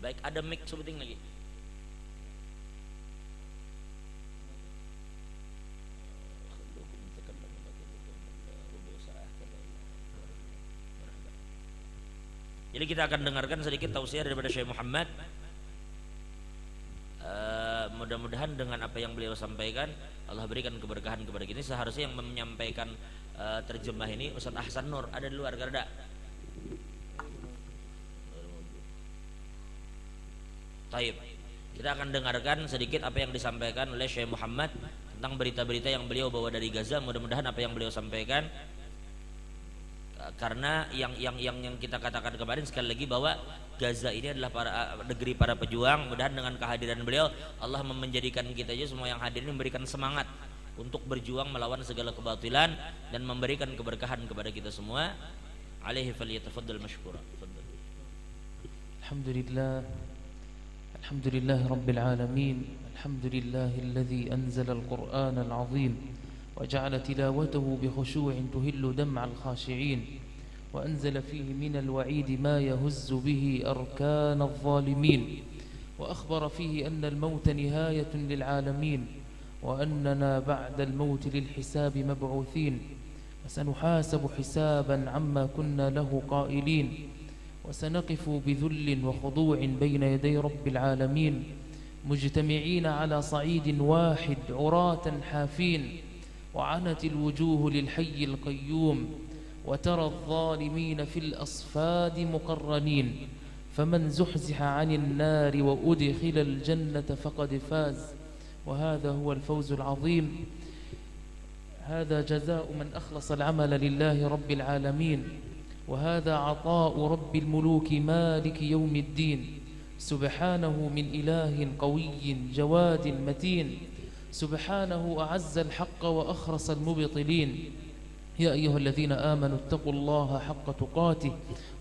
Baik, ada mic sebuting lagi. Jadi kita akan dengarkan sedikit tausiah daripada Syekh Muhammad. Mudah-mudahan dengan apa yang beliau sampaikan Allah berikan keberkahan kepada kita. Seharusnya yang menyampaikan terjemah ini Ustaz Ahsan Nur ada di luar Garda. Taib. Kita akan dengarkan sedikit apa yang disampaikan oleh Syekh Muhammad tentang berita-berita yang beliau bawa dari Gaza. Mudah-mudahan apa yang beliau sampaikan, karena yang kita katakan kemarin sekali lagi bahwa Gaza ini adalah negeri para pejuang. Mudah-mudahan dengan kehadiran beliau Allah menjadikan kita aja semua yang hadir ini memberikan semangat untuk berjuang melawan segala kebatilan dan memberikan keberkahan kepada kita semua. Alaihi falyatafaddal mashkura. Alhamdulillah. Alhamdulillah rabbil alamin. Alhamdulillahilladzi anzala al-Qur'ana al-'azim وجعل تلاوته بخشوع تهل دمع الخاشعين وأنزل فيه من الوعيد ما يهز به أركان الظالمين وأخبر فيه أن الموت نهاية للعالمين وأننا بعد الموت للحساب مبعوثين وسنحاسب حسابا عما كنا له قائلين وسنقف بذل وخضوع بين يدي رب العالمين مجتمعين على صعيد واحد عراة حافين وعنت الوجوه للحي القيوم وترى الظالمين في الأصفاد مقرنين فمن زحزح عن النار وأدخل الجنة فقد فاز وهذا هو الفوز العظيم. هذا جزاء من أخلص العمل لله رب العالمين وهذا عطاء رب الملوك مالك يوم الدين سبحانه من إله قوي جواد متين سبحانه أعز الحق وأخرس المبطلين. يا أيها الذين آمنوا اتقوا الله حق تقاته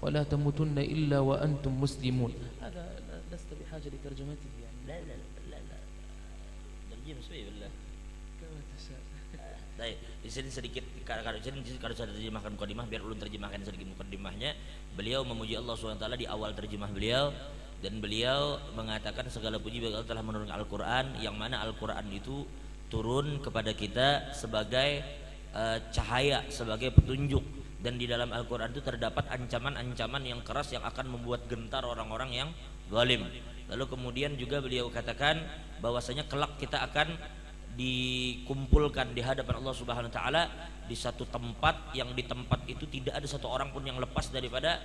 ولا تموتن إلا وأنتم مسلمون. هذا لست بحاجة لترجمته يعني. لا لا لا لا ترجم شوي بالله كما تشاء. Baik, di sini sedikit kalau saya terjemahkan mukadimah, biar ulun terjemahkan sedikit mukadimahnya. Beliau memuji Allah SWT di awal terjemah beliau, dan beliau mengatakan segala puji bagi Allah telah menurunkan Al-Quran, yang mana Al-Quran itu turun kepada kita sebagai cahaya, sebagai petunjuk, dan di dalam Al-Quran itu terdapat ancaman-ancaman yang keras yang akan membuat gentar orang-orang yang zalim. Lalu kemudian juga beliau katakan bahwasanya kelak kita akan dikumpulkan di hadapan Allah Subhanahu wa taala di satu tempat, yang di tempat itu tidak ada satu orang pun yang lepas daripada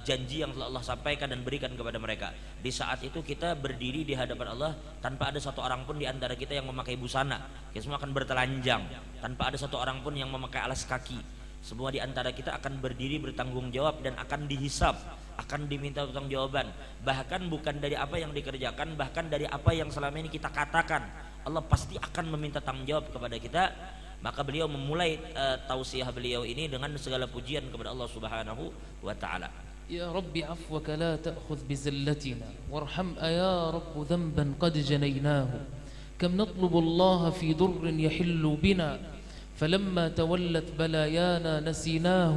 janji yang telah Allah sampaikan dan berikan kepada mereka. Di saat itu kita berdiri di hadapan Allah tanpa ada satu orang pun di antara kita yang memakai busana. Kita semua akan bertelanjang tanpa ada satu orang pun yang memakai alas kaki. Semua di antara kita akan berdiri bertanggung jawab dan akan dihisab, akan diminta pertanggungjawaban. Bahkan bukan dari apa yang dikerjakan, bahkan dari apa yang selama ini kita katakan. Allah pasti akan meminta tanggung jawab kepada kita. Maka beliau memulai tausiah beliau ini dengan segala pujian kepada Allah Subhanahu wa taala. يا رب عفوك لا تأخذ بزلتنا وارحم يا رب ذنبا قد جنيناه كم نطلب الله في ضر يحل بنا فلما تولت بلايانا نسيناه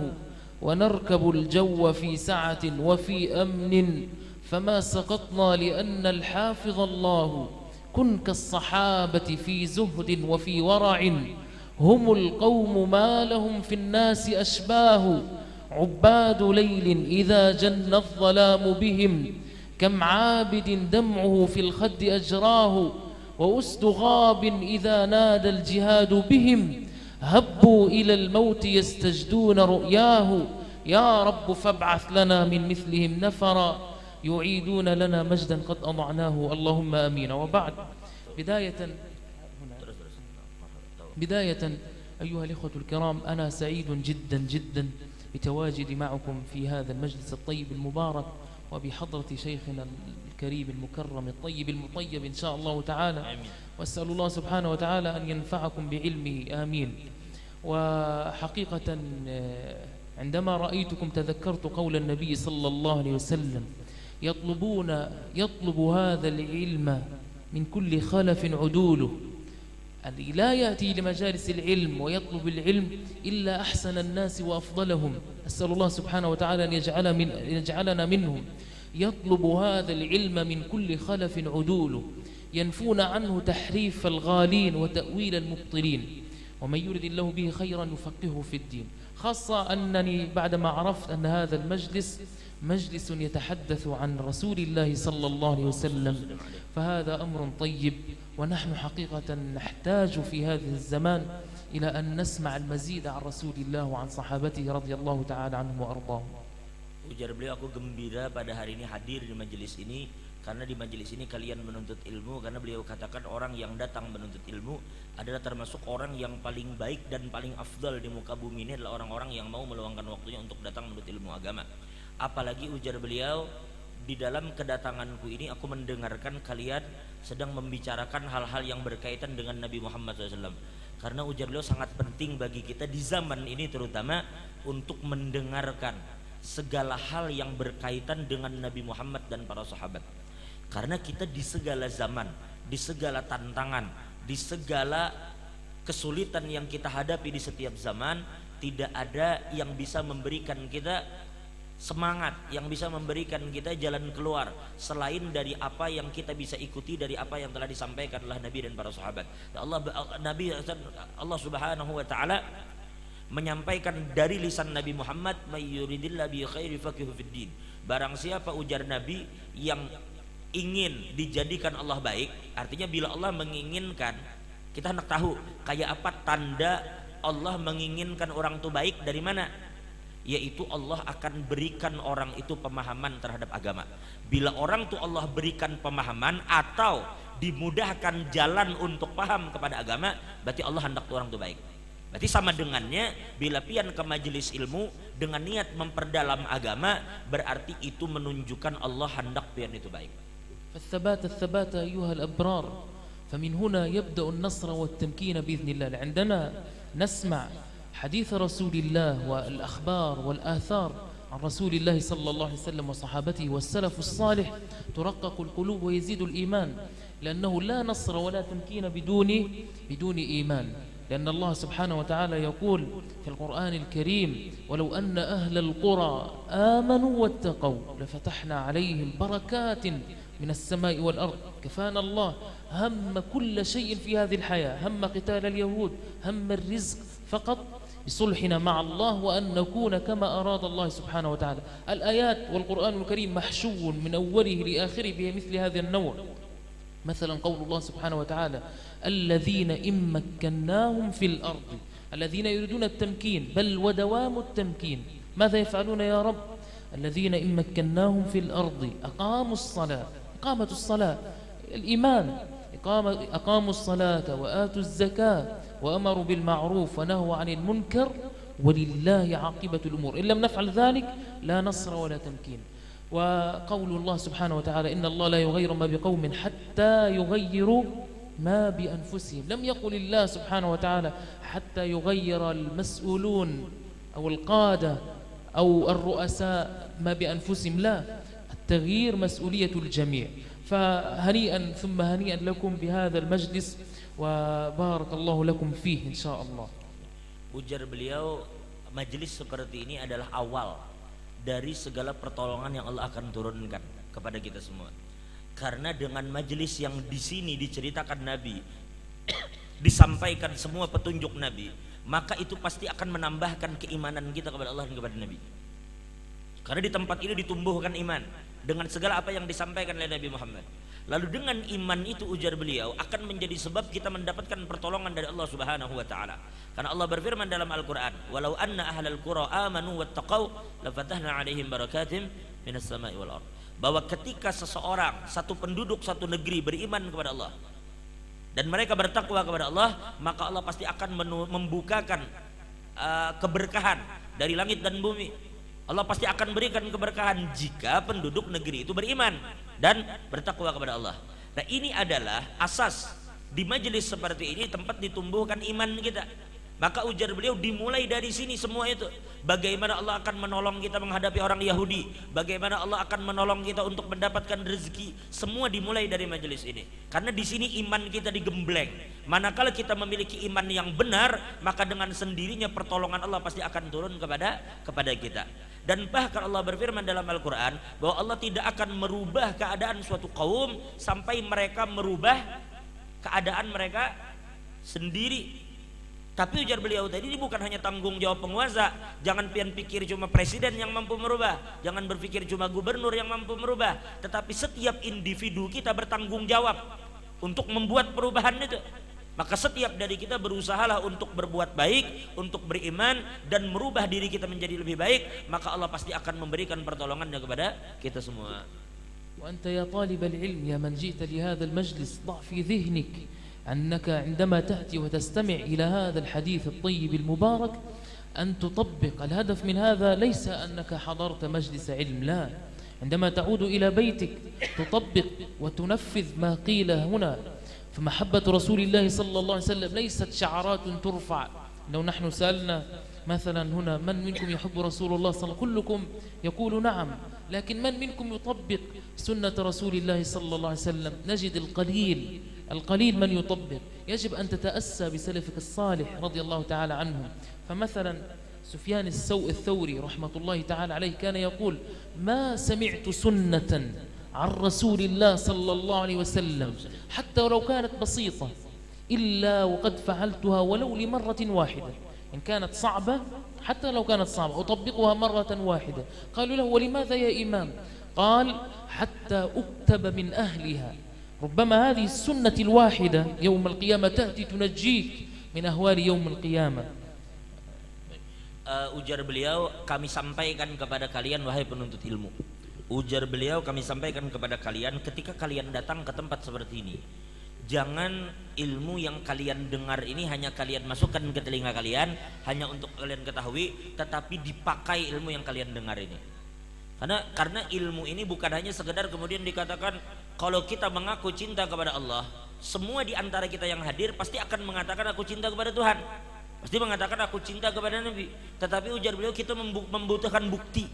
ونركب الجو في سعة وفي أمن فما سقطنا لأن الحافظ الله كن كالصحابة في زهد وفي ورع هم القوم ما لهم في الناس أشباه عباد ليل إذا جن الظلام بهم كم عابد دمعه في الخد أجراه وأسد غاب إذا نادى الجهاد بهم هبوا إلى الموت يستجدون رؤياه يا رب فابعث لنا من مثلهم نفرا يعيدون لنا مجدا قد أضعناه اللهم آمين. وبعد بداية أيها الإخوة الكرام أنا سعيد جدا جدا بتواجدي معكم في هذا المجلس الطيب المبارك وبحضرة شيخنا الكريم المكرم الطيب المطيب إن شاء الله تعالى. وأسأل الله سبحانه وتعالى أن ينفعكم بعلمه آمين. وحقيقة عندما رأيتكم تذكرت قول النبي صلى الله عليه وسلم يطلب هذا العلم من كل خلف عدوله. لا يأتي لمجالس العلم ويطلب العلم إلا أحسن الناس وأفضلهم. أسأل الله سبحانه وتعالى أن يجعلنا منهم. يطلب هذا العلم من كل خلف عدوله ينفون عنه تحريف الغالين وتأويل المبطلين ومن يرد الله به خيرا يفقهه في الدين. خاصة أنني بعدما عرفت أن هذا المجلس مجلس يتحدث عن رسول الله صلى الله عليه وسلم فهذا أمر طيب، ونحن حقيقة نحتاج في هذا الزمان إلى أن نسمع المزيد عن رسول الله وعن صحابته رضي الله تعالى عنهم وأرضاهم. Ujar beliau, aku gembira pada hari ini hadir di majelis ini, karena di majelis ini kalian menuntut ilmu. Karena beliau katakan orang yang datang menuntut ilmu adalah termasuk orang yang paling baik dan paling afdal di muka bumi ini adalah orang-orang yang mau meluangkan waktunya untuk datang menuntut ilmu agama. Apalagi ujar beliau, di dalam kedatanganku ini aku mendengarkan kalian sedang membicarakan hal-hal yang berkaitan dengan Nabi Muhammad SAW. Karena ujar beliau sangat penting bagi kita di zaman ini terutama untuk mendengarkan segala hal yang berkaitan dengan Nabi Muhammad dan para sahabat. Karena kita di segala zaman, di segala tantangan, di segala kesulitan yang kita hadapi di setiap zaman, tidak ada yang bisa memberikan kita semangat, yang bisa memberikan kita jalan keluar selain dari apa yang kita bisa ikuti dari apa yang telah disampaikan oleh Nabi dan para sahabat. Allah Subhanahu wa taala menyampaikan dari lisan Nabi Muhammad, may yuridillahu bi khairi faqihu fid din. Barang siapa, ujar Nabi, yang ingin dijadikan Allah baik, artinya bila Allah menginginkan, kita hendak tahu kayak apa tanda Allah menginginkan orang itu baik dari mana? Yaitu Allah akan berikan orang itu pemahaman terhadap agama. Bila orang itu Allah berikan pemahaman atau dimudahkan jalan untuk paham kepada agama, berarti Allah hendak orang itu baik. Berarti sama dengannya bila pian ke majelis ilmu dengan niat memperdalam agama, berarti itu menunjukkan Allah hendak pian itu baik. فالثبات أيها الأبرار، فمن هنا يبدأ النصر والتمكين بإذن الله. عندما نسمع حديث رسول الله والأخبار والآثار عن رسول الله صلى الله عليه وسلم وصحابته والسلف الصالح ترقق القلوب ويزيد الإيمان، لأنه لا نصر ولا تمكين بدون إيمان. لأن الله سبحانه وتعالى يقول في القرآن الكريم ولو أن أهل القرى آمنوا واتقوا لفتحنا عليهم بركات من السماء والأرض. كفانا الله هم كل شيء في هذه الحياة، هم قتال اليهود، هم الرزق فقط بصلحنا مع الله وأن نكون كما أراد الله سبحانه وتعالى. الآيات والقرآن الكريم محشو من أوله لآخره بمثل هذا النوع. مثلا قول الله سبحانه وتعالى الذين إن مكناهم في الأرض، الذين يريدون التمكين بل ودوام التمكين، ماذا يفعلون يا رب؟ الذين إن مكناهم في الأرض أقاموا الصلاة الإيمان، أقاموا الصلاة وآتوا الزكاة وأمروا بالمعروف ونهوا عن المنكر ولله عاقبة الأمور. إن لم نفعل ذلك لا نصر ولا تمكين. وقول الله سبحانه وتعالى إن الله لا يغير ما بقوم حتى يغيروا ما بأنفسهم. لم يقل الله سبحانه وتعالى حتى يغير المسؤولون أو القادة أو الرؤساء ما بأنفسهم، لا، التغيير مسؤولية الجميع. فهنيئا ثم هنيئا لكم بهذا المجلس وبارك الله لكم فيه إن شاء الله. Ujar beliau, majelis seperti ini adalah awal dari segala pertolongan yang Allah akan turunkan kepada kita semua. Karena dengan majelis yang di sini diceritakan Nabi, disampaikan semua petunjuk Nabi, maka itu pasti akan menambahkan keimanan kita kepada Allah dan kepada Nabi. Karena di tempat ini ditumbuhkan iman dengan segala apa yang disampaikan oleh Nabi Muhammad. Lalu dengan iman itu, ujar beliau, akan menjadi sebab kita mendapatkan pertolongan dari Allah Subhanahu wa taala. Karena Allah berfirman dalam Al-Qur'an, "Walau anna ahlal qura amanu wattaqau lafatahna 'alaihim barakatim minas sama'i wal ard." Bahwa ketika seseorang, satu penduduk satu negeri beriman kepada Allah dan mereka bertakwa kepada Allah, maka Allah pasti akan membukakan keberkahan dari langit dan bumi. Allah pasti akan berikan keberkahan jika penduduk negeri itu beriman dan bertakwa kepada Allah. Nah, ini adalah asas di majelis seperti ini, tempat ditumbuhkan iman kita. Maka ujar beliau dimulai dari sini semua itu. Bagaimana Allah akan menolong kita menghadapi orang Yahudi, bagaimana Allah akan menolong kita untuk mendapatkan rezeki, semua dimulai dari majelis ini. Karena di sini iman kita digembleng. Manakala kita memiliki iman yang benar, maka dengan sendirinya pertolongan Allah pasti akan turun kepada kita. Dan bahkan Allah berfirman dalam Al-Quran bahwa Allah tidak akan merubah keadaan suatu kaum sampai mereka merubah keadaan mereka sendiri. Tapi ujar beliau tadi, ini bukan hanya tanggung jawab penguasa. Jangan pian pikir cuma presiden yang mampu merubah, jangan berpikir cuma gubernur yang mampu merubah, tetapi setiap individu kita bertanggung jawab untuk membuat perubahan itu. Maka setiap dari kita berusahalah untuk berbuat baik, untuk beriman dan merubah diri kita menjadi lebih baik, maka Allah pasti akan memberikan pertolongannya kepada kita semua. وأنت يا طالب العلم يا من جئت لهذا المجلس ضع في ذهنك أنك عندما تأتي وتستمع إلى هذا الحديث الطيب المبارك أن تطبق. الهدف من هذا ليس أنك حضرت مجلس علم، لا، عندما تعود إلى بيتك تطبق وتنفذ ما قيل هنا. فمحبة رسول الله صلى الله عليه وسلم ليست شعارات ترفع. لو نحن سألنا مثلا هنا من منكم يحب رسول الله صلى الله عليه وسلم، كلكم يقول نعم، لكن من منكم يطبق سنة رسول الله صلى الله عليه وسلم؟ نجد القليل من يطبق. يجب أن تتأسى بسلفك الصالح رضي الله تعالى عنهم. فمثلا سفيان الثوري رحمة الله تعالى عليه كان يقول: ما سمعت سنة عن رسول الله صلى الله عليه وسلم حتى ولو كانت بسيطة إلا وقد فعلتها ولو لمرة واحدة، إن كانت صعبة حتى لو كانت صعبة أطبقها مرة واحدة. قالوا له: ولماذا يا إمام؟ قال: حتى أكتب من أهلها. ربما هذه السنة الواحدة يوم القيامة تأتي تنجيك من أهوال يوم القيامة. Ujar beliau, kami sampaikan kepada kalian wahai penuntut ilmu. Ujar beliau, kami sampaikan kepada kalian ketika kalian datang ke tempat seperti ini, jangan ilmu yang kalian dengar ini hanya kalian masukkan ke telinga kalian hanya untuk kalian ketahui, tetapi dipakai ilmu yang kalian dengar ini. Karena ilmu ini bukan hanya sekedar kemudian dikatakan kalau kita mengaku cinta kepada Allah, semua di antara kita yang hadir pasti akan mengatakan aku cinta kepada Tuhan, pasti mengatakan aku cinta kepada Nabi. Tetapi ujar beliau, kita membutuhkan bukti.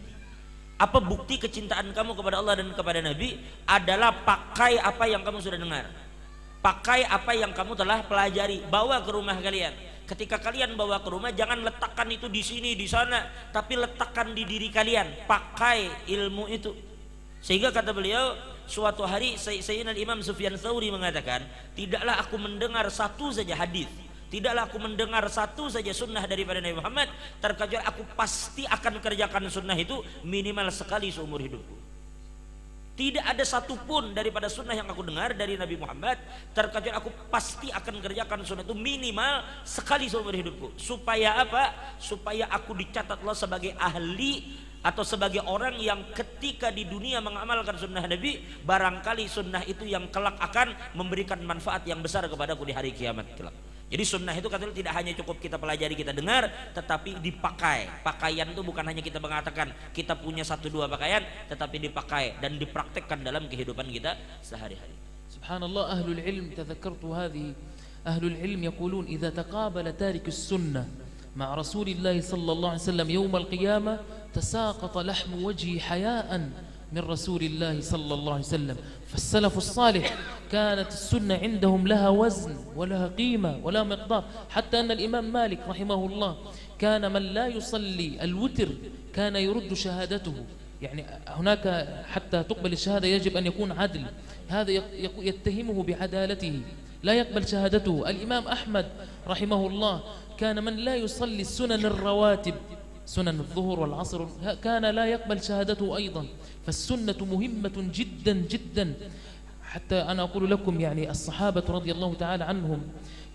Apa bukti kecintaan kamu kepada Allah dan kepada Nabi? Adalah pakai apa yang kamu sudah dengar, pakai apa yang kamu telah pelajari, bawa ke rumah kalian. Ketika kalian bawa ke rumah, jangan letakkan itu di sini di sana, tapi letakkan di diri kalian, pakai ilmu itu. Sehingga kata beliau, suatu hari Sayyidina Imam Sufyan Tsauri mengatakan, tidaklah aku mendengar satu saja hadis, tidaklah aku mendengar satu saja sunnah daripada Nabi Muhammad, terkecuali aku pasti akan kerjakan sunnah itu minimal sekali seumur hidupku. Tidak ada satupun daripada sunnah yang aku dengar dari Nabi Muhammad, terkecuali aku pasti akan kerjakan sunnah itu minimal sekali seumur hidupku. Supaya apa? Supaya aku dicatat Allah sebagai ahli atau sebagai orang yang ketika di dunia mengamalkan sunnah Nabi, barangkali sunnah itu yang kelak akan memberikan manfaat yang besar kepadaku di hari kiamat kelak. Jadi sunnah itu katanya tidak hanya cukup kita pelajari, kita dengar, tetapi dipakai. Pakaian itu bukan hanya kita mengatakan kita punya satu dua pakaian, tetapi dipakai dan dipraktekkan dalam kehidupan kita sehari-hari. Subhanallah, ahlul ilm, tadzakartu hadhihi, ahlul ilm yaqulun idza taqabala tarik as-sunnah مع رسول الله صلى الله عليه وسلم يوم القيامة تساقط لحم وجهه حياء من رسول الله صلى الله عليه وسلم. فالسلف الصالح كانت السنة عندهم لها وزن ولها قيمة ولا مقدار، حتى أن الإمام مالك رحمه الله كان من لا يصلي الوتر كان يرد شهادته. يعني هناك حتى تقبل الشهادة يجب أن يكون عدل، هذا يتهمه بعدالته لا يقبل شهادته. الإمام أحمد رحمه الله كان من لا يصلي السنن الرواتب سنن الظهر والعصر كان لا يقبل شهادته أيضا. فالسنة مهمة جدا جدا، حتى أنا أقول لكم يعني الصحابة رضي الله تعالى عنهم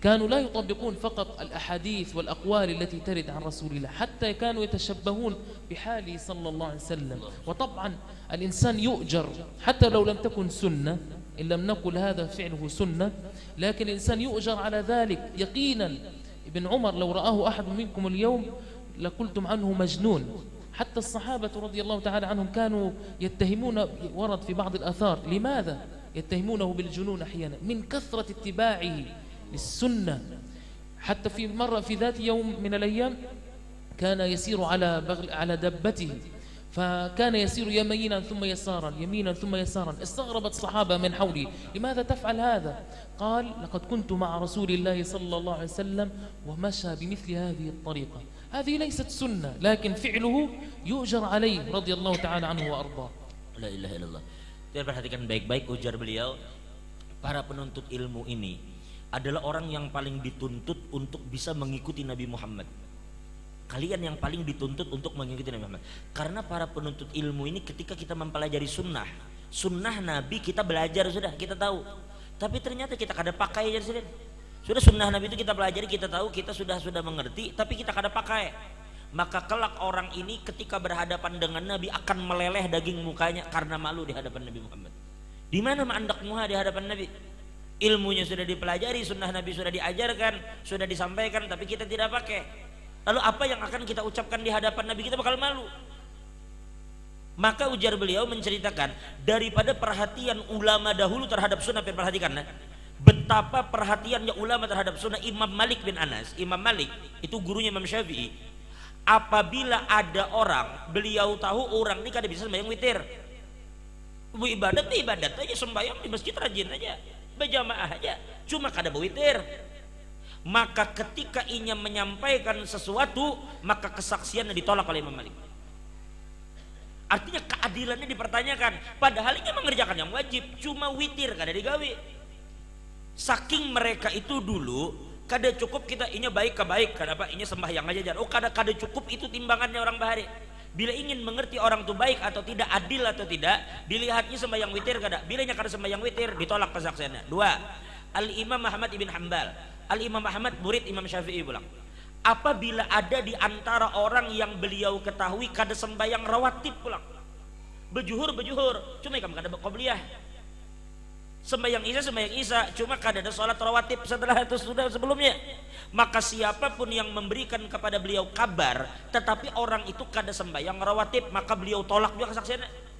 كانوا لا يطبقون فقط الأحاديث والأقوال التي ترد عن رسول الله، حتى كانوا يتشبهون بحاله صلى الله عليه وسلم. وطبعا الإنسان يؤجر حتى لو لم تكن سنة، إن لم نقل هذا فعله سنة، لكن الإنسان يؤجر على ذلك يقينا. ابن عمر لو رآه أحد منكم اليوم لقلتم عنه مجنون. حتى الصحابة رضي الله تعالى عنهم كانوا يتهمون، ورد في بعض الآثار، لماذا يتهمونه بالجنون أحيانا؟ من كثرة اتباعه للسنة. حتى في مرة في ذات يوم من الأيام كان يسير على دبته، فكان يسير يمينا ثم يسارا يمينا ثم يسارا. استغربت الصحابة من حوله، لماذا تفعل هذا؟ قال: لقد كنت مع رسول الله صلى الله عليه وسلم ومشى بمثل هذه الطريقة. هذه ليست سنة، لكن فعله يؤجر عليه رضي الله تعالى عنه وأرضاه. La ilaha illallah. Dan perhatikan baik-baik ujar beliau, para penuntut ilmu ini adalah orang yang paling dituntut untuk bisa mengikuti Nabi Muhammad. Kalian yang paling dituntut untuk mengikuti Nabi Muhammad. Karena para penuntut ilmu ini ketika kita mempelajari sunnah Nabi kita belajar sudah, kita tahu. Tapi ternyata kita kada pakai aja sudah. Sudah sunnah Nabi itu kita pelajari, kita tahu, kita sudah mengerti, tapi kita kada pakai. Maka kelak orang ini ketika berhadapan dengan Nabi akan meleleh daging mukanya karena malu di hadapan Nabi Muhammad. Di mana mandak muha di hadapan Nabi? Ilmunya sudah dipelajari, sunnah Nabi sudah diajarkan, sudah disampaikan, tapi kita tidak pakai. Lalu apa yang akan kita ucapkan di hadapan Nabi? Kita bakal malu. Maka ujar beliau menceritakan daripada perhatian ulama dahulu terhadap sunnah. Perhatikan betapa perhatiannya ulama terhadap sunnah. Imam Malik bin Anas, Imam Malik itu gurunya Imam Syafi'i. Apabila ada orang, beliau tahu orang ini kada bisa sembahyang witir, ibadat aja, sembahyang di masjid rajin aja, berjamaah aja, cuma kada berwitir. Maka ketika ia menyampaikan sesuatu, maka kesaksiannya ditolak oleh Imam Malik. Artinya keadilannya dipertanyakan, padahal ia mengerjakan yang wajib, cuma witir kada digawe. Saking mereka itu dulu kada cukup kita inya baik ke baik, kenapa inya sembahyang aja. Oh kada cukup itu timbangannya orang bahari. Bila ingin mengerti orang itu baik atau tidak, adil atau tidak, dilihatnya sembahyang witir kada. Bila nya kada sembahyang witir, ditolak kesaksiannya. Dua, Al-Imam Ahmad ibn Hanbal. Al-Imam Ahmad murid Imam Syafi'i pulang. Apabila ada di antara orang yang beliau ketahui kada sembahyang rawatib pulang, bejuhur, cuma kamu kada qobliyah. Sembahyang isya, cuma kada ada sholat rawatib setelah itu sudah sebelumnya. Maka siapapun yang memberikan kepada beliau kabar, tetapi orang itu kada sembahyang rawatib, maka beliau tolak juga kesaksiannya.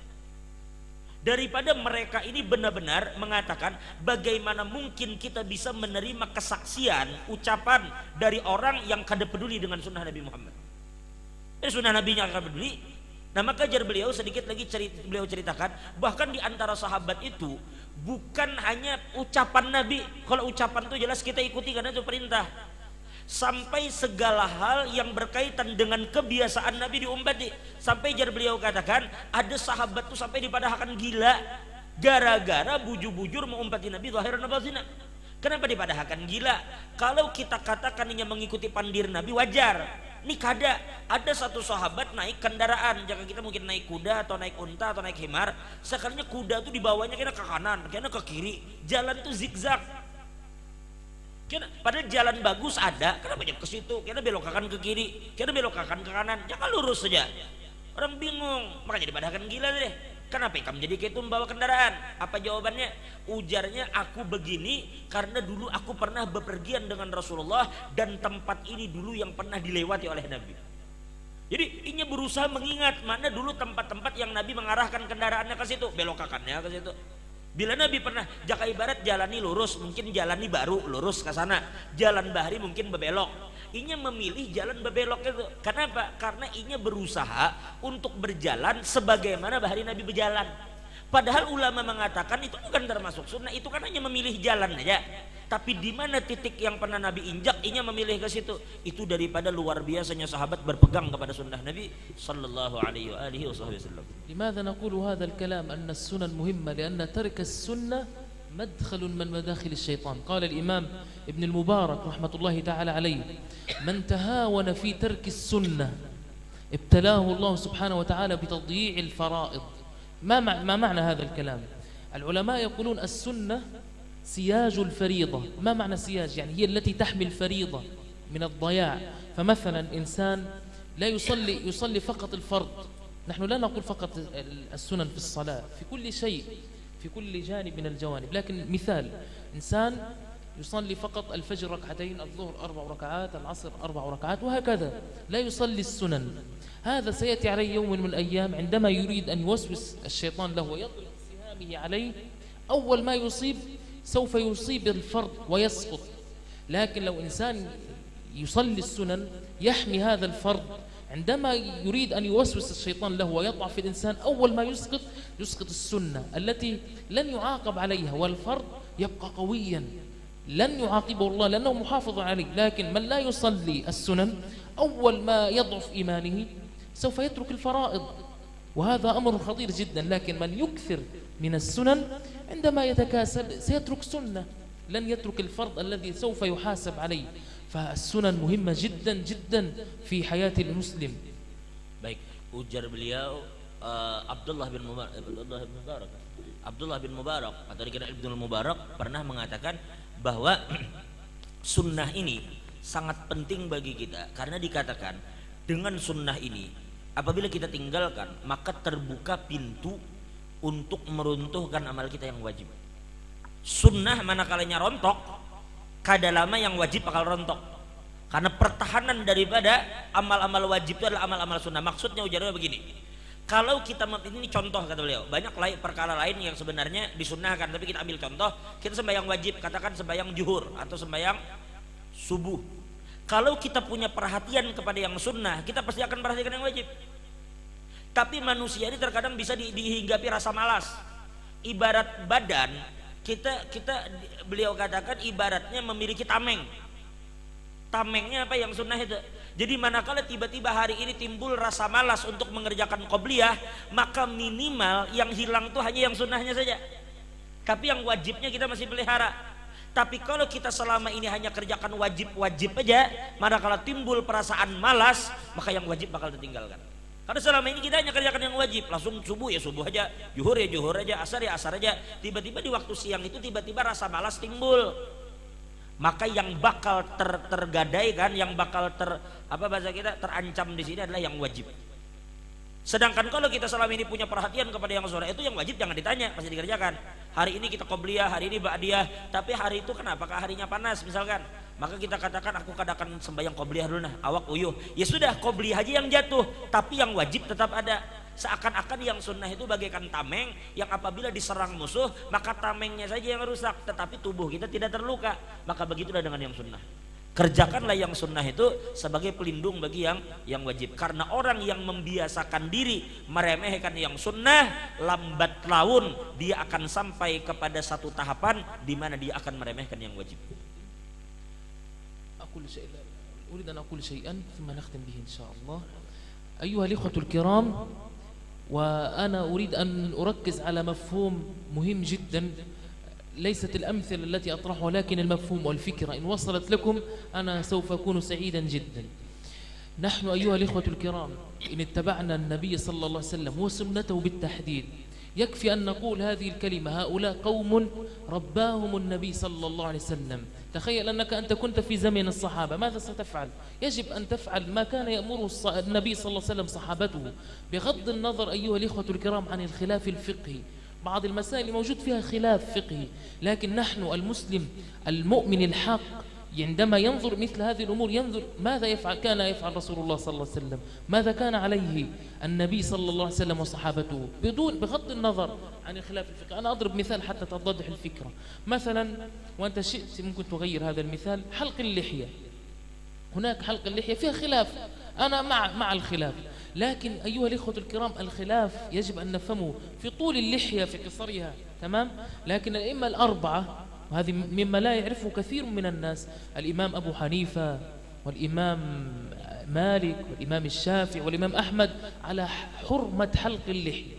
Daripada mereka ini benar-benar mengatakan bagaimana mungkin kita bisa menerima kesaksian, ucapan dari orang yang kada peduli dengan sunnah Nabi Muhammad. Sunnah Nabi yang kada peduli. Nah maka jar beliau sedikit lagi beliau ceritakan, bahkan di antara sahabat itu bukan hanya ucapan Nabi. Kalau ucapan itu jelas kita ikuti karena itu perintah. Sampai segala hal yang berkaitan dengan kebiasaan Nabi diumpati. Sampai jar beliau katakan ada sahabat tuh sampai dipadahkan gila gara-gara bujur-bujur mengumpati Nabi zahiran wa batina. Kenapa dipadahkan gila? Kalau kita katakan ini mengikuti pandir Nabi wajar. Ini kada. Ada satu sahabat naik kendaraan, jangan kita mungkin naik kuda atau naik unta atau naik himar. Sekalinya kuda tuh dibawanya kena ke kanan, kena ke kiri. Jalan tuh zigzag. Padahal jalan bagus ada, kenapa jauh ke situ? Kena belokkan ke kiri, kena belokkan ke kanan, jangan lurus saja. Orang bingung, makanya dipadahkan gila deh. Kenapa kamu jadi kayak itu membawa kendaraan? Apa jawabannya? Ujarnya, aku begini karena dulu aku pernah bepergian dengan Rasulullah dan tempat ini dulu yang pernah dilewati oleh Nabi. Jadi ini berusaha mengingat mana dulu tempat-tempat yang Nabi mengarahkan kendaraannya ke situ, belokkannya ke situ. Bila Nabi pernah jaka ibarat jalani lurus, mungkin jalani baru lurus ke sana, jalan bahari mungkin berbelok. Inya memilih jalan berbelok itu. Kenapa? Karena inya berusaha untuk berjalan sebagaimana bahari Nabi berjalan. Padahal ulama mengatakan itu bukan termasuk sunnah, itu kan hanya memilih jalan aja. Tapi di mana titik yang pernah Nabi injak, inya memilih ke situ. Itu daripada luar biasanya sahabat berpegang kepada sunnah Nabi sallallahu alaihi wasallam. لماذا نقول هذا الكلام أن السنن مهمة؟ لأن ترك السنة مدخل من مداخل الشيطان. قال الإمام ابن المبارك رحمة الله تعالى عليه: من تهاون في ترك السنة ابتلاه الله سبحانه وتعالى بتضييع الفرائض. ما معنى هذا الكلام؟ العلماء يقولون السنة سياج الفريضة. ما معنى سياج؟ يعني هي التي تحمي الفريضة من الضياع. فمثلا إنسان لا يصلي فقط الفرض. نحن لا نقول فقط السنن في الصلاة، في كل شيء، في كل جانب من الجوانب. لكن مثال إنسان يصلي فقط الفجر ركعتين، الظهر 4 ركعات، العصر 4 ركعات، وهكذا لا يصلي السنن. هذا سيأتي عليه يوم من الأيام عندما يريد أن يوسوس الشيطان له ويضرب سهامه عليه، أول ما يصيب سوف يصيب الفرض ويسقط. لكن لو إنسان يصلي السنن يحمي هذا الفرد عندما يريد أن يوسوس الشيطان له ويضعف في الإنسان. أول ما يسقط السنة التي لن يعاقب عليها، والفرد يبقى قويا لن يعاقبه الله لأنه محافظ عليه. لكن من لا يصلي السنن أول ما يضعف إيمانه سوف يترك الفرائض، وهذا أمر خطير جدا. لكن من يكثر من السنن عندما يتكاسل سيترك سنة، لن يترك الفرض الذي سوف يحاسب عليه. فالسنن مهمة جدا جدا في حياة المسلم. Baik, ujar beliau Abdullah bin Mubarak atau dikenal Ibnu Mubarak pernah mengatakan bahwa sunnah ini sangat penting bagi kita, karena dikatakan dengan sunnah ini apabila kita tinggalkan maka terbuka pintu untuk meruntuhkan amal kita yang wajib. Sunnah manakalanya rontok, kadalama yang wajib bakal rontok. Karena pertahanan daripada amal-amal wajib itu adalah amal-amal sunnah. Maksudnya ujarnya begini, kalau kita, ini contoh kata beliau, banyak perkara lain yang sebenarnya disunnahkan, tapi kita ambil contoh, kita sembahyang wajib, katakan sembahyang zuhur atau sembahyang subuh. Kalau kita punya perhatian kepada yang sunnah, kita pasti akan perhatikan yang wajib. Tapi manusia ini terkadang bisa dihinggapi rasa malas. Ibarat badan, kita beliau katakan ibaratnya memiliki tameng. Tamengnya apa? Yang sunnah itu. Jadi manakala tiba-tiba hari ini timbul rasa malas untuk mengerjakan qobliyah, maka minimal yang hilang itu hanya yang sunnahnya saja. Tapi yang wajibnya kita masih pelihara. Tapi kalau kita selama ini hanya kerjakan wajib-wajib aja, manakala timbul perasaan malas, maka yang wajib bakal ditinggalkan. Karena selama ini kita hanya kerjakan yang wajib, langsung subuh ya subuh aja, zuhur ya zuhur aja, asar ya asar aja. Tiba-tiba di waktu siang itu tiba-tiba rasa malas timbul. Maka yang bakal tergadaikan, yang bakal bahasa kita terancam di sini adalah yang wajib. Sedangkan kalau kita selama ini punya perhatian kepada yang sunnah, itu yang wajib jangan ditanya, pasti dikerjakan. Hari ini kita qobliyah, hari ini ba'diyah, tapi hari itu kenapakah harinya panas misalkan, maka kita katakan aku kadakan sembahyang qobliyah dulu nah, awak uyuh. Ya sudah, qobliyah aja yang jatuh, tapi yang wajib tetap ada. Seakan-akan yang sunnah itu bagaikan tameng yang apabila diserang musuh maka tamengnya saja yang rusak, tetapi tubuh kita tidak terluka. Maka begitulah dengan yang sunnah. Kerjakanlah yang sunnah itu sebagai pelindung bagi yang wajib. Karena orang yang membiasakan diri meremehkan yang sunnah, lambat laun dia akan sampai kepada satu tahapan di mana dia akan meremehkan yang wajib. أريد أن أقول شيئا ثم نختم به إن شاء الله. أيها الإخوة الكرام، وأنا أريد أن أركز على مفهوم مهم جدا، ليست الأمثلة التي أطرحها ولكن المفهوم والفكرة. إن وصلت لكم أنا سوف أكون سعيدا جدا. نحن أيها الإخوة الكرام إن اتبعنا النبي صلى الله عليه وسلم وسنته بالتحديد، يكفي أن نقول هذه الكلمة: هؤلاء قوم رباهم النبي صلى الله عليه وسلم. تخيل أنك أنت كنت في زمن الصحابة، ماذا ستفعل؟ يجب أن تفعل ما كان يأمره النبي صلى الله عليه وسلم صحابته، بغض النظر أيها الإخوة الكرام عن الخلاف الفقهي. بعض المسائل موجود فيها خلاف فقهي، لكن نحن المسلم المؤمن الحق عندما ينظر مثل هذه الأمور ينظر ماذا كان يفعل رسول الله صلى الله عليه وسلم، ماذا كان عليه النبي صلى الله عليه وسلم وصحابته، بغض النظر عن الخلاف الفقهي. أنا أضرب مثال حتى تتضح الفكرة. مثلا وأنت شئت ممكن تغير هذا المثال، حلق اللحية. هناك حلق اللحية فيها خلاف، أنا مع الخلاف، لكن أيها الإخوة الكرام الخلاف يجب أن نفهمه في طول اللحية في قصرها، تمام؟ لكن الأئمة الأربعة، وهذه مما لا يعرفه كثير من الناس، الإمام أبو حنيفة والإمام مالك والإمام الشافعي والإمام أحمد على حرمة حلق اللحية.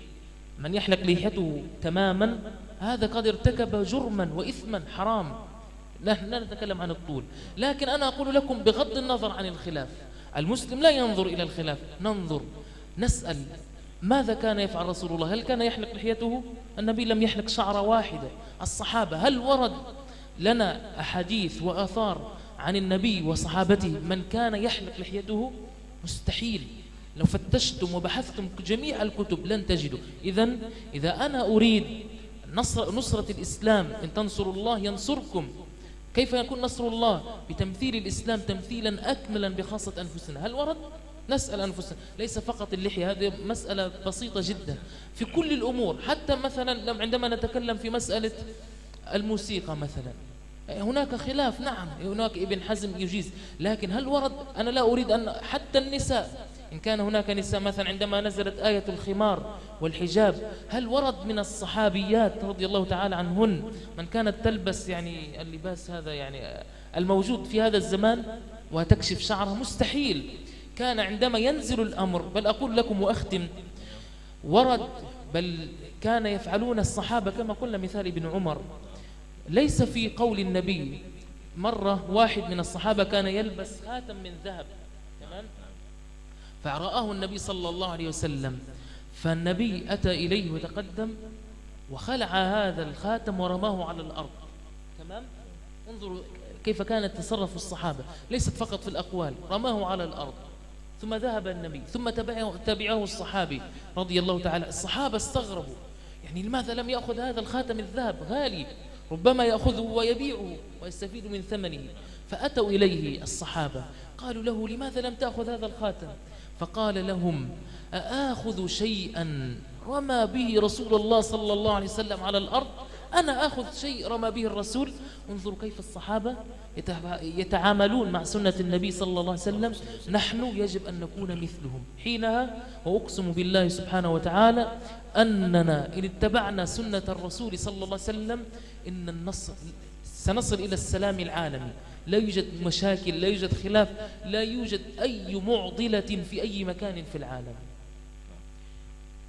من يحلق لحيته تماما هذا قد ارتكب جرما وإثما حرام. لا نتكلم عن الطول، لكن أنا أقول لكم بغض النظر عن الخلاف، المسلم لا ينظر إلى الخلاف، ننظر نسأل ماذا كان يفعل رسول الله؟ هل كان يحلق لحيته؟ النبي لم يحلق شعرة واحدة. الصحابة هل ورد لنا أحاديث وآثار عن النبي وصحابته من كان يحلق لحيته؟ مستحيل. لو فتشتم وبحثتم جميع الكتب لن تجدوا. إذا أنا أريد نصرة الإسلام، إن تنصروا الله ينصركم. كيف يكون نصر الله؟ بتمثيل الإسلام تمثيلا أكملا بخاصة أنفسنا. هل ورد؟ نسأل أنفسنا، ليس فقط اللحية، هذه مسألة بسيطة جدا في كل الأمور. حتى مثلا عندما نتكلم في مسألة الموسيقى مثلا، هناك خلاف، نعم هناك ابن حزم يجيز، لكن هل ورد؟ أنا لا أريد أن حتى النساء، إن كان هناك نساء مثلا عندما نزلت آية الخمار والحجاب، هل ورد من الصحابيات رضي الله تعالى عنهن من كانت تلبس يعني اللباس هذا يعني الموجود في هذا الزمان وتكشف شعرها؟ مستحيل. كان عندما ينزل الأمر، بل أقول لكم وأختم، ورد بل كان يفعلون الصحابة كما قلنا مثال ابن عمر، ليس في قول النبي. مرة واحد من الصحابة كان يلبس خاتم من ذهب، تمام؟ فرآه النبي صلى الله عليه وسلم، فالنبي أتى إليه وتقدم وخلع هذا الخاتم ورماه على الأرض، تمام؟ انظروا كيف كانت تصرف الصحابة، ليست فقط في الأقوال، رماه على الأرض، ثم ذهب النبي، ثم تبعه الصحابي رضي الله تعالى. الصحابة استغربوا، يعني لماذا لم يأخذ هذا الخاتم الذهب غالي، ربما يأخذه ويبيعه ويستفيد من ثمنه. فأتوا إليه الصحابة قالوا له لماذا لم تأخذ هذا الخاتم؟ فقال لهم أآخذ شيئا رمى به رسول الله صلى الله عليه وسلم على الأرض؟ أنا أخذ شيء رمى به الرسول؟ انظروا كيف الصحابة يتعاملون مع سنة النبي صلى الله عليه وسلم. نحن يجب أن نكون مثلهم حينها، وأقسم بالله سبحانه وتعالى أننا إن اتبعنا سنة الرسول صلى الله عليه وسلم إن النصر سنصل إلى السلام العالمي. لا يوجد مشاكل، لا يوجد خلاف، لا يوجد أي معضلة في أي مكان في العالم.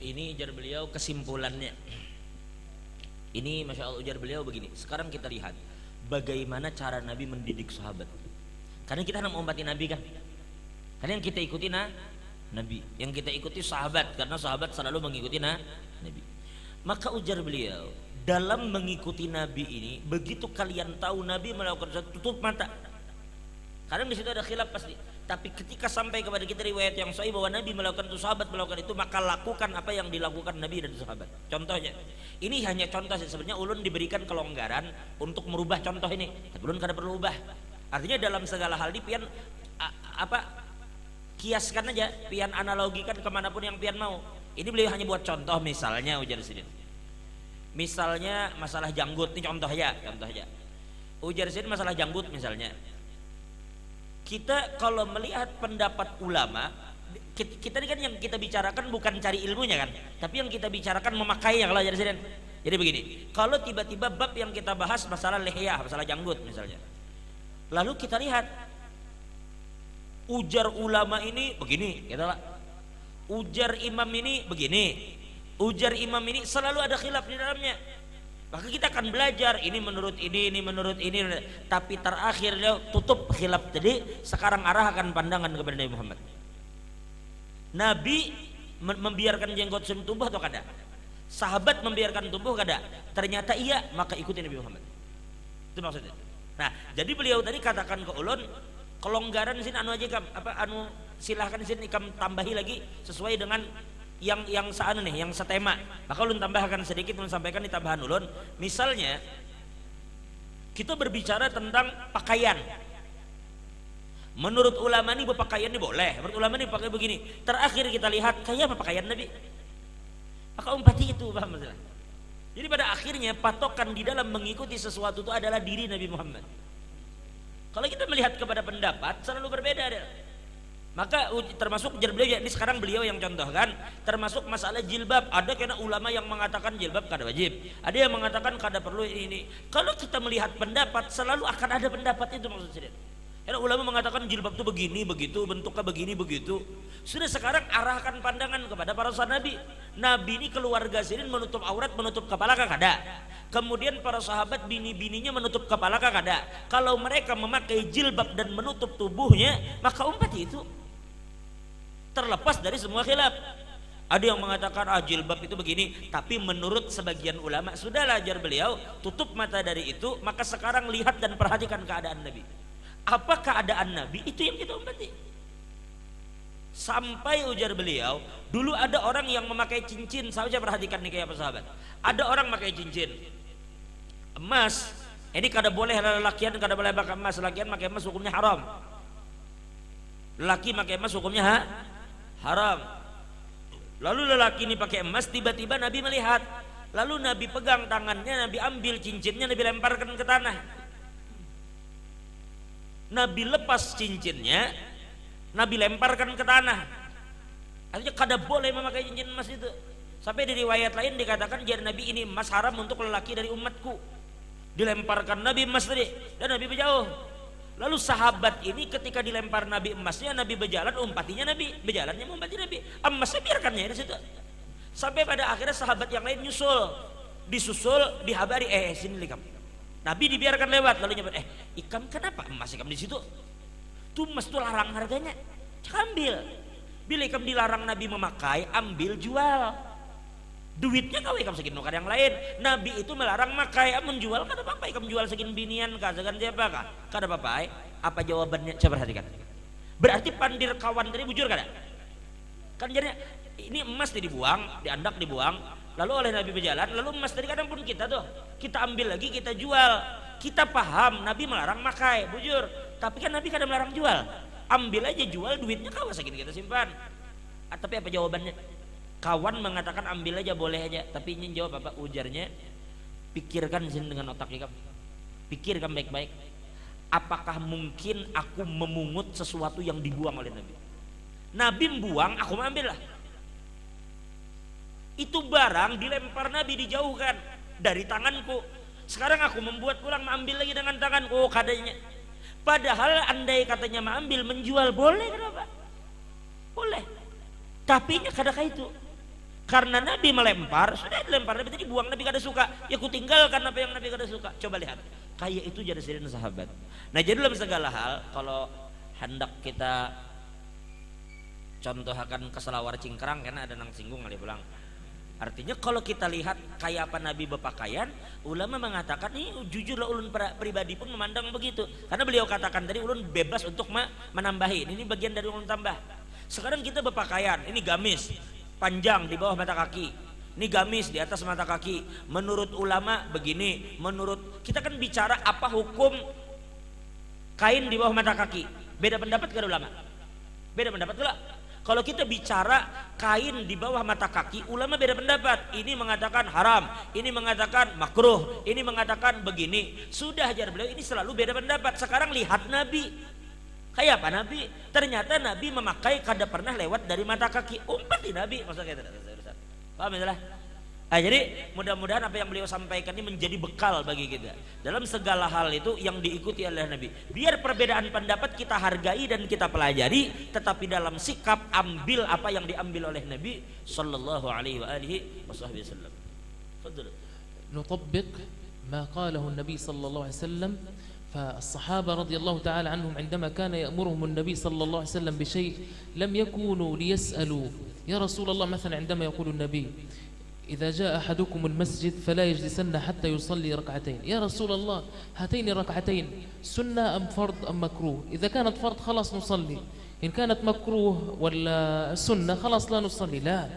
Ini ujar beliau kesimpulannya. Ini Masya Allah ujar beliau begini. Sekarang kita lihat bagaimana cara Nabi mendidik sahabat. Karena kita mau umpati Nabi kan. Karena yang kita ikuti Nabi, yang kita ikuti sahabat, karena sahabat selalu mengikuti Nabi. Maka ujar beliau, dalam mengikuti Nabi ini, begitu kalian tahu Nabi melakukan sesuatu, tutup mata. Karena di situ ada khilaf pasti. Tapi ketika sampai kepada kita riwayat yang sahih bahwa Nabi melakukan itu, sahabat melakukan itu, maka lakukan apa yang dilakukan Nabi dan sahabat. Contohnya, ini hanya contoh sih. Sebenarnya ulun diberikan kelonggaran untuk merubah contoh ini. Tapi ulun kada perlu ubah. Artinya dalam segala hal ini pian kiaskan aja, pian analogikan kemanapun yang pian mau. Ini beliau hanya buat contoh, misalnya ujar sini. Misalnya masalah janggut, ini contoh aja. Ujar sini masalah janggut misalnya. Kita kalau melihat pendapat ulama, kita ini kan yang kita bicarakan bukan cari ilmunya kan, tapi yang kita bicarakan memakainya. Kalau jadi begini, kalau tiba-tiba bab yang kita bahas masalah lihiyah, masalah janggut misalnya, lalu kita lihat ujar ulama ini begini, katalah ujar imam ini begini, ujar imam ini selalu ada khilaf di dalamnya. Maka kita akan belajar ini menurut ini menurut ini, tapi terakhir dia tutup khilaf. Jadi sekarang arahkan pandangan kepada Nabi Muhammad. Nabi membiarkan jenggot tumbuh atau kada? Sahabat membiarkan tumbuh kada? Ternyata iya, maka ikuti Nabi Muhammad. Itu maksudnya. Nah, jadi beliau tadi katakan ke ulun, kelonggaran sini silahkan sini ikam tambahi lagi sesuai dengan yang saat nih, yang setema. Maka ulun tambahkan sedikit, ulun sampaikan di tambahan ulun. Misalnya kita berbicara tentang pakaian. Menurut ulama ini berpakaian ini boleh, menurut ulama ini pakai begini. Terakhir kita lihat kayak apa pakaian Nabi. Maka umpati itu, paham masalah. Jadi pada akhirnya patokan di dalam mengikuti sesuatu itu adalah diri Nabi Muhammad. Kalau kita melihat kepada pendapat selalu berbeda dia. Maka termasuk beliau ini sekarang beliau yang contohkan, termasuk masalah jilbab. Ada kena ulama yang mengatakan jilbab kada wajib, ada yang mengatakan kada perlu ini. Kalau kita melihat pendapat selalu akan ada pendapat itu, maksud saya. Karena ulama mengatakan jilbab itu begini begitu, bentuknya begini begitu. Sudah sekarang arahkan pandangan kepada para sahabat Nabi. Nabi ini keluarga sini menutup aurat, menutup kepala kada. Kemudian para sahabat bini-bininya menutup kepala kada. Kalau mereka memakai jilbab dan menutup tubuhnya, maka umpati itu terlepas dari semua khilaf. Ada yang mengatakan jilbab itu begini, tapi menurut sebagian ulama sudahlah, ajar beliau tutup mata dari itu. Maka sekarang lihat dan perhatikan keadaan Nabi. Apa keadaan Nabi, itu yang kita umpati. Sampai ujar beliau, dulu ada orang yang memakai cincin. Saja perhatikan nih kayak apa sahabat. Ada orang memakai cincin emas. Ini kada boleh lelakian, kada boleh pakai emas. Lelakian pakai emas hukumnya haram. Lelaki pakai emas hukumnya haram. Lalu lelaki ini pakai emas, tiba-tiba Nabi melihat. Lalu Nabi pegang tangannya, Nabi ambil cincinnya, Nabi lemparkan ke tanah. Nabi lepas cincinnya, Nabi lemparkan ke tanah. Artinya kada boleh memakai cincin emas itu. Sampai di riwayat lain dikatakan jar Nabi, ini emas haram untuk lelaki dari umatku. Dilemparkan Nabi emas tadi dan Nabi berjauh. Lalu sahabat ini ketika dilempar Nabi emasnya, Nabi berjalan, umpatinya Nabi berjalannya umpati Nabi, emasnya biarkannya di situ. Sampai pada akhirnya sahabat yang lain disusul, dihabari, sini likam. Nabi dibiarkan lewat, lalu nyebut, ikam kenapa emas ikam di situ? Tuh emas tuh larang harganya, ambil. Bila ikam dilarang Nabi memakai, ambil jual. Duitnya kau ikam segin nukar yang lain. Nabi itu melarang makai, menjual kada apa-apa. Ikam jual segin binian kah, segan siapa kah? Kada apa-apa. Apa jawabannya? Coba perhatikan. Berarti pandir kawan tadi bujur kada? Kan jadinya ini emas dibuang, diandak dibuang, lalu oleh Nabi berjalan, lalu emas tadi kadang pun kita tuh, kita ambil lagi, kita jual. Kita paham Nabi melarang makai, bujur. Tapi kan Nabi kadang melarang jual. Ambil aja jual, duitnya kau segini kita simpan. Tapi apa jawabannya? Kawan mengatakan ambil aja, boleh aja. Tapi ini jawab apa? Ujarnya, pikirkan sini dengan otak kamu. Pikirkan baik-baik. Apakah mungkin aku memungut sesuatu yang dibuang oleh Nabi? Nabi membuang, aku mengambil lah. Itu barang dilempar Nabi, dijauhkan dari tanganku. Sekarang aku membuat pulang, mengambil lagi dengan tanganku, kadanya. Padahal andai katanya mengambil, menjual, boleh kenapa? Boleh. Tapi nya kadang itu. Karena Nabi melempar, sudah dilempar, Nabi tadi buang, Nabi kada suka, ya ku tinggalkan apa yang Nabi kada suka. Coba lihat, kayak itu jadi sirine sahabat. Nah jadi dalam segala hal, kalau hendak kita contohkan keselawar cingkrang, karena ada nang singgung kali pulang. Artinya kalau kita lihat kayak apa Nabi berpakaian, ulama mengatakan ini jujurlah ulun pribadi pun memandang begitu. Karena beliau katakan tadi ulun bebas untuk menambahin, ini bagian dari ulun tambah. Sekarang kita berpakaian, ini gamis panjang di bawah mata kaki, ini gamis di atas mata kaki. Menurut ulama begini, menurut kita kan bicara apa hukum kain di bawah mata kaki. Beda pendapat kan ulama? Beda pendapat pula. Kalau kita bicara kain di bawah mata kaki, ulama beda pendapat. Ini mengatakan haram, ini mengatakan makruh, ini mengatakan begini. Sudah ajar beliau ini selalu beda pendapat. Sekarang lihat Nabi. Kayak apa Nabi? Ternyata Nabi memakai kada pernah lewat dari mata kaki. Umpat di Nabi, maksudnya tidak ada. Paham itulah? Nah, jadi mudah-mudahan apa yang beliau sampaikan ini menjadi bekal bagi kita dalam segala hal itu yang diikuti oleh Nabi. Biar perbedaan pendapat kita hargai dan kita pelajari, tetapi dalam sikap ambil apa yang diambil oleh Nabi sallallahu alaihi wasallam. Fadhil. نطبق ما قاله النبي صلى الله عليه وسلم. فالصحابة رضي الله تعالى عنهم عندما كان يأمرهم النبي صلى الله عليه وسلم بشيء لم يكونوا ليسألوا يا رسول الله. مثلا عندما يقول النبي إذا جاء أحدكم المسجد فلا يجلسن حتى يصلي ركعتين، يا رسول الله هاتين ركعتين سنة أم فرض أم مكروه؟ إذا كانت فرض خلاص نصلي، إن كانت مكروه ولا سنة خلاص لا نصلي. لا،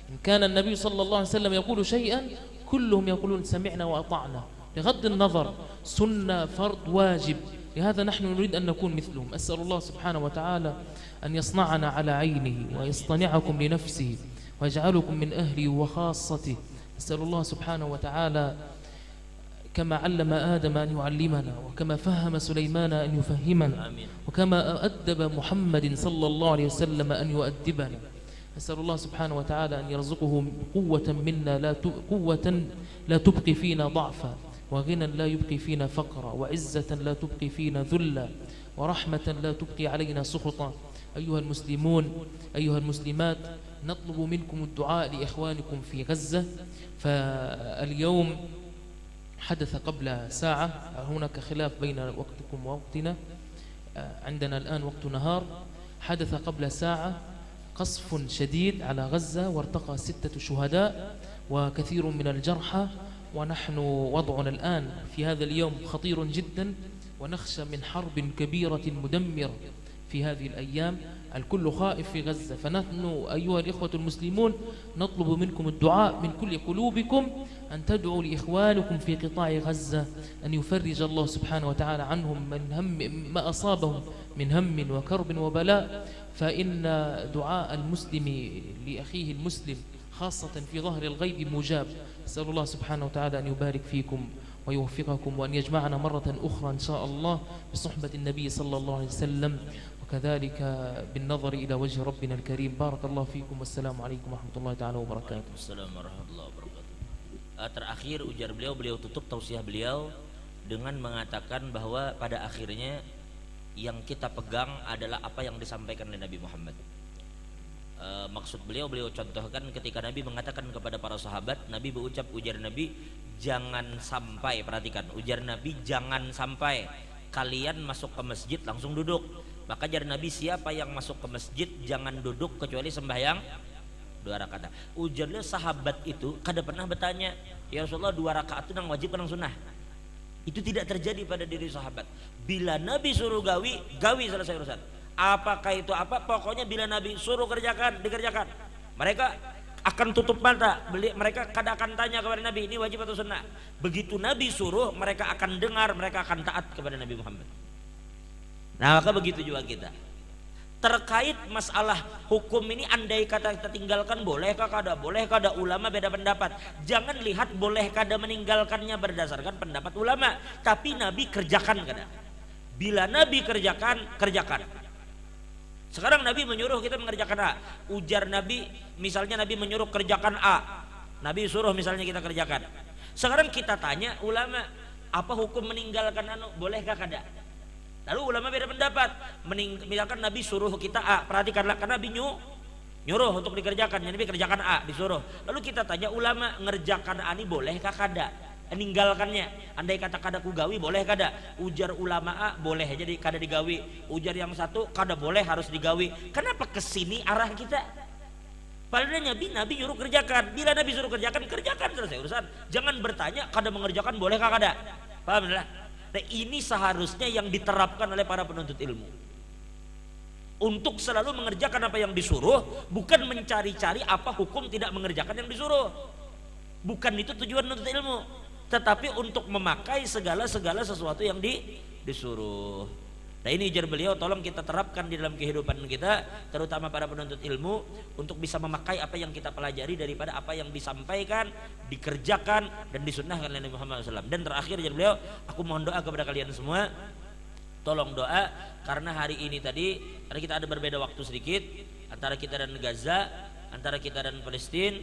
إن كان النبي صلى الله عليه وسلم يقول شيئا كلهم يقولون سمعنا وأطعنا بغض النظر سنة فرض واجب. لهذا نحن نريد أن نكون مثلهم. أسأل الله سبحانه وتعالى أن يصنعنا على عينه ويصطنعكم لنفسه ويجعلكم من أهله وخاصته. أسأل الله سبحانه وتعالى كما علم آدم أن يعلمنا، وكما فهم سليمان أن يفهمنا، وكما أدب محمد صلى الله عليه وسلم أن يؤدبنا. أسأل الله سبحانه وتعالى أن يرزقه قوة منا قوة لا تبقي فينا ضعفا، وغنى لا يبقي فينا فقرا، وعزة لا تبقي فينا ذلا، ورحمة لا تبقي علينا سخطا. أيها المسلمون أيها المسلمات، نطلب منكم الدعاء لإخوانكم في غزة. فاليوم حدث قبل ساعة، هناك خلاف بين وقتكم ووقتنا، عندنا الآن وقت نهار. حدث قبل ساعة قصف شديد على غزة وارتقى 6 شهداء وكثير من الجرحى، ونحن وضعنا الآن في هذا اليوم خطير جدا، ونخشى من حرب كبيرة مدمرة في هذه الأيام. الكل خائف في غزة، فنحن أيها الإخوة المسلمون نطلب منكم الدعاء من كل قلوبكم، أن تدعوا لإخوانكم في قطاع غزة أن يفرج الله سبحانه وتعالى عنهم من هم ما أصابهم من هم وكرب وبلاء. فإن دعاء المسلم لأخيه المسلم خاصة في ظهر الغيب مجاب. أسأل الله سبحانه وتعالى أن يبارك فيكم ويوفقكم وأن يجمعنا مرة أخرى إن شاء الله بصحبة النبي صلى الله عليه وسلم وكذلك بالنظر إلى وجه ربنا الكريم. بارك الله فيكم والسلام عليكم ورحمة الله تعالى وبركاته. Assalamualaikum warahmatullahi wabarakatuh. Terakhir ujar beliau tutup tausiah beliau dengan mengatakan bahwa pada akhirnya yang kita pegang adalah apa yang disampaikan oleh Nabi Muhammad. Maksud beliau contohkan ketika Nabi mengatakan kepada para sahabat, Nabi berucap, ujar Nabi, jangan sampai, perhatikan, ujar Nabi, jangan sampai kalian masuk ke masjid langsung duduk. Maka jar Nabi, siapa yang masuk ke masjid jangan duduk kecuali sembahyang 2 rakaat. Ujarnya sahabat itu kada pernah bertanya, ya Rasulullah 2 rakaat itu nang wajib nang sunnah. Itu tidak terjadi pada diri sahabat. Bila Nabi suruh gawi selesai urusan. Apakah itu apa? Pokoknya bila Nabi suruh dikerjakan. Mereka akan tutup mata. Mereka kada akan tanya kepada Nabi ini wajib atau sunnah. Begitu Nabi suruh, mereka akan dengar, mereka akan taat kepada Nabi Muhammad. Nah, maka begitu juga kita. Terkait masalah hukum ini, andai kata kita tinggalkan bolehkah kada? Bolehkah kada? Ulama beda pendapat. Jangan lihat boleh kada meninggalkannya berdasarkan pendapat ulama, tapi Nabi kerjakan kada. Bila Nabi kerjakan. Sekarang Nabi menyuruh kita mengerjakan A. Ujar Nabi, misalnya Nabi menyuruh kerjakan A. Nabi suruh misalnya kita kerjakan. Sekarang kita tanya ulama, apa hukum meninggalkan bolehkah kada? Lalu ulama beda pendapat. Misalkan Nabi suruh kita A, perhatikanlah, karena Nabi nyuruh untuk dikerjakan, Nabi kerjakan A, disuruh. Lalu kita tanya ulama, ngerjakan A ini bolehkah kada? Meninggalkannya, andai kata kada ku gawi boleh kada? Ujar ulama A boleh jadi kada digawi. Ujar yang satu kada boleh, harus digawi. Kenapa kesini arah kita? Padahal Nabi nyuruh kerjakan. Bila Nabi suruh kerjakan selesai urusan. Jangan bertanya kada mengerjakan bolehkah kada? Paham lah? Nah, ini seharusnya yang diterapkan oleh para penuntut ilmu. Untuk selalu mengerjakan apa yang disuruh, bukan mencari-cari apa hukum tidak mengerjakan yang disuruh. Bukan itu tujuan penuntut ilmu, tetapi untuk memakai segala sesuatu yang disuruh. Nah, ini ujar beliau, tolong kita terapkan di dalam kehidupan kita, terutama para penuntut ilmu, untuk bisa memakai apa yang kita pelajari daripada apa yang disampaikan, dikerjakan dan disunnahkan oleh Nabi Muhammad SAW. Dan terakhir ujar beliau, aku mohon doa kepada kalian semua, tolong doa, karena hari ini tadi, karena kita ada berbeda waktu sedikit antara kita dan Gaza, antara kita dan Palestina.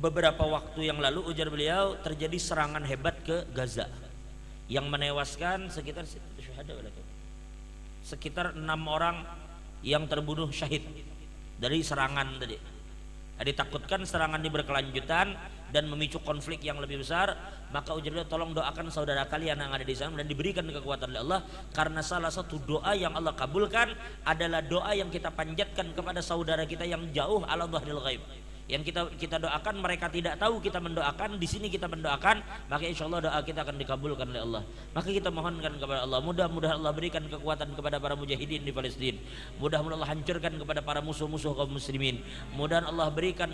Beberapa waktu yang lalu ujar beliau terjadi serangan hebat ke Gaza yang menewaskan sekitar 6 orang yang terbunuh syahid dari serangan tadi. Ditakutkan serangan ini berkelanjutan dan memicu konflik yang lebih besar, maka ujar beliau, tolong doakan saudara kalian yang ada di sana dan diberikan kekuatan oleh Allah, karena salah satu doa yang Allah kabulkan adalah doa yang kita panjatkan kepada saudara kita yang jauh ala dhahril ghaib. Yang kita doakan, mereka tidak tahu kita mendoakan, di sini kita mendoakan, maka insya Allah doa kita akan dikabulkan oleh Allah. Maka kita mohonkan kepada Allah, mudah-mudahan Allah berikan kekuatan kepada para mujahidin di Palestina, mudah-mudahan Allah hancurkan kepada para musuh-musuh kaum muslimin, mudah-mudahan Allah berikan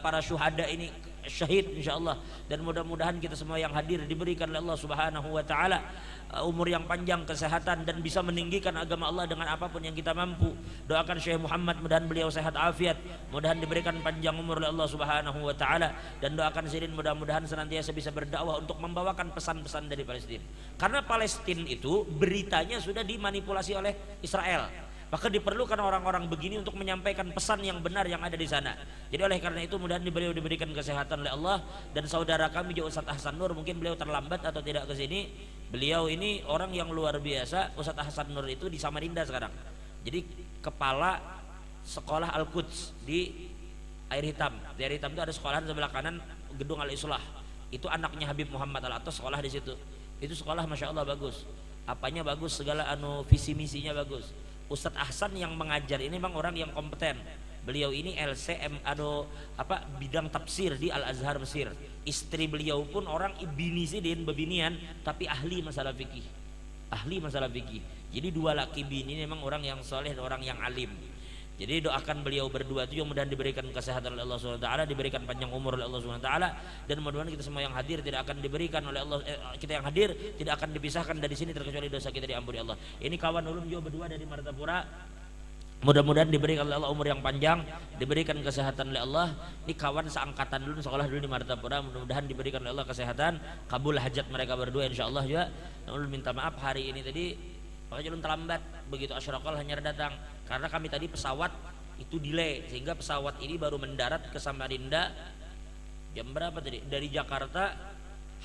para syuhada ini syahid insyaallah, dan mudah-mudahan kita semua yang hadir diberikan oleh Allah Subhanahu wa taala umur yang panjang, kesehatan, dan bisa meninggikan agama Allah dengan apapun yang kita mampu. Doakan Syekh Muhammad, mudah-mudahan beliau sehat afiat, mudah-mudahan diberikan panjang umur oleh Allah Subhanahu wa taala, dan doakan Sirin mudah-mudahan senantiasa bisa berdakwah untuk membawakan pesan-pesan dari Palestina. Karena Palestina itu beritanya sudah dimanipulasi oleh Israel. Maka diperlukan orang-orang begini untuk menyampaikan pesan yang benar yang ada di sana. Jadi oleh karena itu mudah-mudahan beliau diberikan kesehatan oleh Allah. Dan saudara kami juga Ustaz Ahsan Nur, mungkin beliau terlambat atau tidak ke sini. Beliau ini orang yang luar biasa. Ustaz Ahsan Nur itu di Samarinda sekarang. Jadi kepala sekolah Al-Quds di Air Hitam. Di Air Hitam itu ada sekolahan sebelah kanan gedung Al-Islah. Itu anaknya Habib Muhammad Al-Atas sekolah di situ. Itu sekolah masya Allah bagus. Apanya bagus, segala visi misinya bagus. Ustadz Ahsan yang mengajar ini memang orang yang kompeten. Beliau ini LCM bidang tafsir di Al Azhar Mesir. Istri beliau pun orang ibinisidin bebinian tapi ahli masalah fikih. Jadi 2 laki bini memang orang yang soleh dan orang yang alim. Jadi doakan beliau berdua itu mudah-mudahan diberikan kesehatan oleh Allah Subhanahu wa taala, diberikan panjang umur oleh Allah Subhanahu wa taala, dan mudah-mudahan kita semua yang hadir tidak akan diberikan oleh Allah kita yang hadir tidak akan dipisahkan dari sini terkecuali dosa kita diampuni Allah. Ini kawan ulum juga berdua dari Martapura. Mudah-mudahan diberikan oleh Allah umur yang panjang, diberikan kesehatan oleh Allah. Ini kawan seangkatan dulu, sekolah dulu di Martapura, mudah-mudahan diberikan oleh Allah kesehatan, kabul hajat mereka berdua insyaallah juga. Dan ulun minta maaf hari ini tadi makanya ulun terlambat, begitu asyraqal hanya datang karena kami tadi pesawat itu delay, sehingga pesawat ini baru mendarat ke Samarinda jam berapa tadi? Dari Jakarta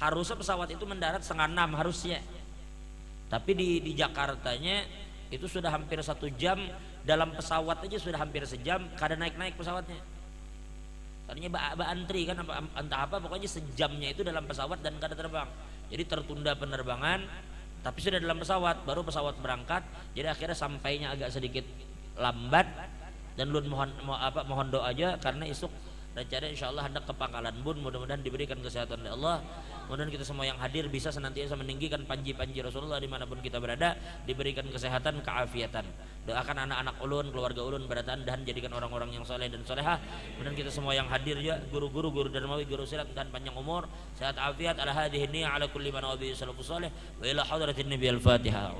harusnya pesawat itu mendarat 5:30 harusnya, tapi di Jakartanya itu sudah hampir 1 jam. Dalam pesawat aja sudah hampir sejam, kadang naik pesawatnya. Tadinya antri kan entah apa, pokoknya sejamnya itu dalam pesawat dan kada terbang. Jadi tertunda penerbangan, tapi sudah dalam pesawat, baru pesawat berangkat. Jadi akhirnya sampainya agak sedikit lambat. Dan lu mohon doa aja karena esok rencana insyaallah hendak ke Pangkalan Bun, mudah-mudahan diberikan kesehatan oleh Allah. Mudah-mudahan kita semua yang hadir bisa senantiasa meninggikan panji-panji Rasulullah dimanapun kita berada, diberikan kesehatan, keafiatan. Doakan anak-anak ulun, keluarga ulun berataan dan jadikan orang-orang yang soleh dan solehah. Kemudian kita semua yang hadir juga, guru-guru, guru darmawi, guru silat dan panjang umur, sehat afiat ala hadhihi ala kulli man wabi salafus salih wa ila hadratin nabi al-fatihah.